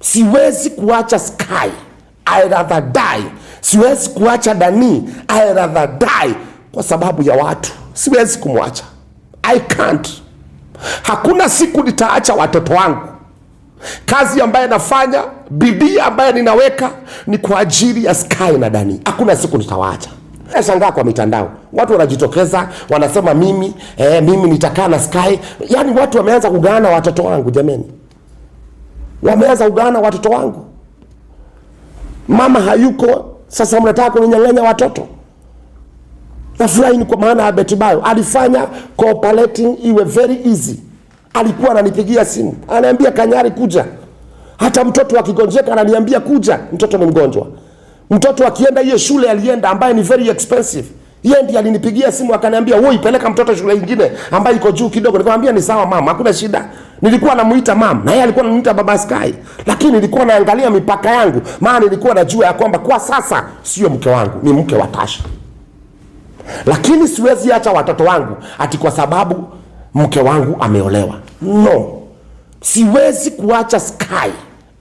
Siwezi kuacha Sky, I rather die. Siwezi kuacha Dani, I rather die kwa sababu ya watu. Siwezi kumwacha, I can't. Hakuna siku nitaacha watoto wangu. Kazi ambayo nafanya, bidii ambayo ninaweka ni kwa ajili ya Sky na Dani. Hakuna siku nitawaacha. Nashangaa kwa mitandao, watu wanajitokeza wanasema mimi nitakaa na Sky. Yaani watu wameanza kugaana watoto wangu jameni. Wameanza kugaana watoto wangu. Mama hayuko, sasa mnataka kuninyang'anya watoto. Nafurahi ni kwa maana ya Betty Bayo alifanya cooperating iwe very easy. Alikuwa ananipigia simu, ananiambia Kanyari kuja. Hata mtoto akigonjeka ananiambia kuja, mtoto ni mgonjwa. Mtoto akienda hiyo shule alienda ambaye ni very expensive, yeye ndiye alinipigia simu akaniambia wewe peleka mtoto shule nyingine ambayo iko juu kidogo. Nikamwambia ni sawa mama, hakuna shida. Nilikuwa namuita mama na yeye alikuwa ananiita baba Sky, lakini nilikuwa naangalia mipaka yangu, maana nilikuwa najua ya kwamba kwa sasa sio mke wangu, ni mke wa Tasha. Lakini siwezi acha watoto wangu ati kwa sababu mke wangu ameolewa. No. Siwezi kuacha Sky,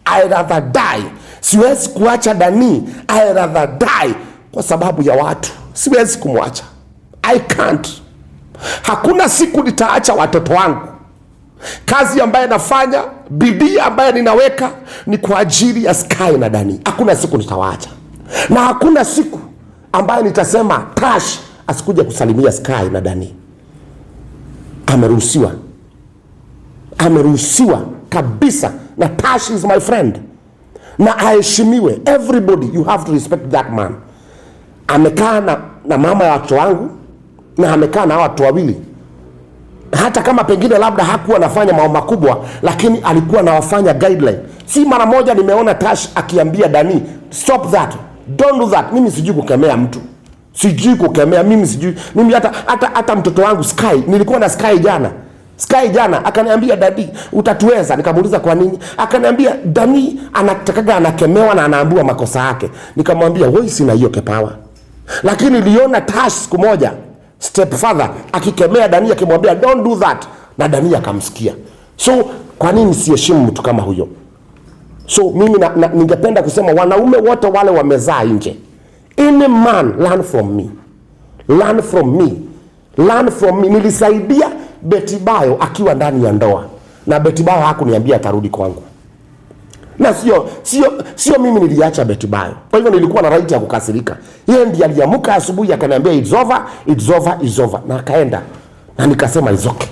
I rather die. Siwezi kuacha Dani, I rather die kwa sababu ya watu. Siwezi kumwacha, I can't. Hakuna siku nitaacha watoto wangu. Kazi ambayo nafanya, bidii ambayo ninaweka ni kwa ajili ya Sky na Dani. Hakuna siku nitawaacha. Na hakuna siku ambayo nitasema Tash asikuja kusalimia Sky na Dani. Ameruhusiwa. Ameruhusiwa kabisa, na Tash is my friend. Na aheshimiwe. Everybody, you have to respect that man. Amekaa na mama ya watoto wangu, na amekaa na watu wawili. Hata kama pengine labda hakuwa anafanya mambo makubwa, lakini alikuwa anawafanya guideline. Si mara moja nimeona Tash akiambia Dani, stop that, don't do that. Mimi sijui kukemea mtu. Sijui kukemea, mimi sijui. Mimi hata mtoto wangu Sky, nilikuwa na Sky jana. Sky jana akaniambia Daddy, utatuweza? Nikamuuliza kwa nini? Akaniambia Dani anatakaga anakemewa na anaambiwa makosa yake. Nikamwambia wewe sina hiyo kipawa. Lakini niliona Tash siku moja step further akikemea Dani akimwambia don't do that, na Dani akamsikia. So kwa nini siheshimu mtu kama huyo? So mimi ningependa kusema wanaume wote wale wamezaa nje, any man learn from me. Learn from me. Learn from me. Nilisaidia Betty Bayo akiwa ndani ya ndoa, na Betty Bayo hakuniambia atarudi kwangu. Na sio mimi niliacha Betty Bayo. Kwa hivyo nilikuwa na right ya kukasirika. Yeye ndiye aliamka asubuhi akaniambia it's over, it's over, it's over. Na akaenda. Na nikasema it's okay.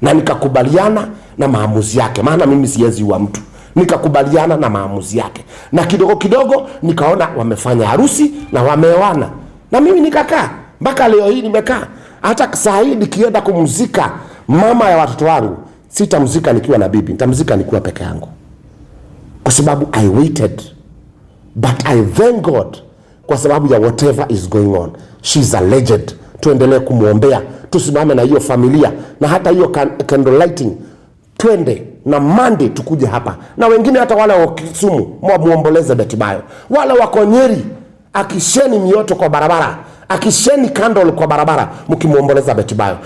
Na nikakubaliana na maamuzi yake. Maana mimi siwezi ua mtu. Nikakubaliana na maamuzi yake. Na kidogo kidogo nikaona wamefanya harusi na wameoana. Na mimi nikakaa. Mpaka leo hii nimekaa. Hata saa hii nikienda kumzika mama ya watoto wangu, sitamzika nikiwa na bibi, nitamzika nikiwa peke yangu. Kwa sababu I waited, but I thank God kwa sababu ya whatever is going on. She's a legend. Tuendelee kumuombea, tusimame na hiyo familia, na hata hiyo candle lighting twende na Monday tukuje hapa. Na wengine hata wale wa Kisumu muomboleze Betty Bayo. Wale wako Nyeri, akisheni mioto kwa barabara, akisheni candle kwa barabara mkimuomboleza Betty Bayo.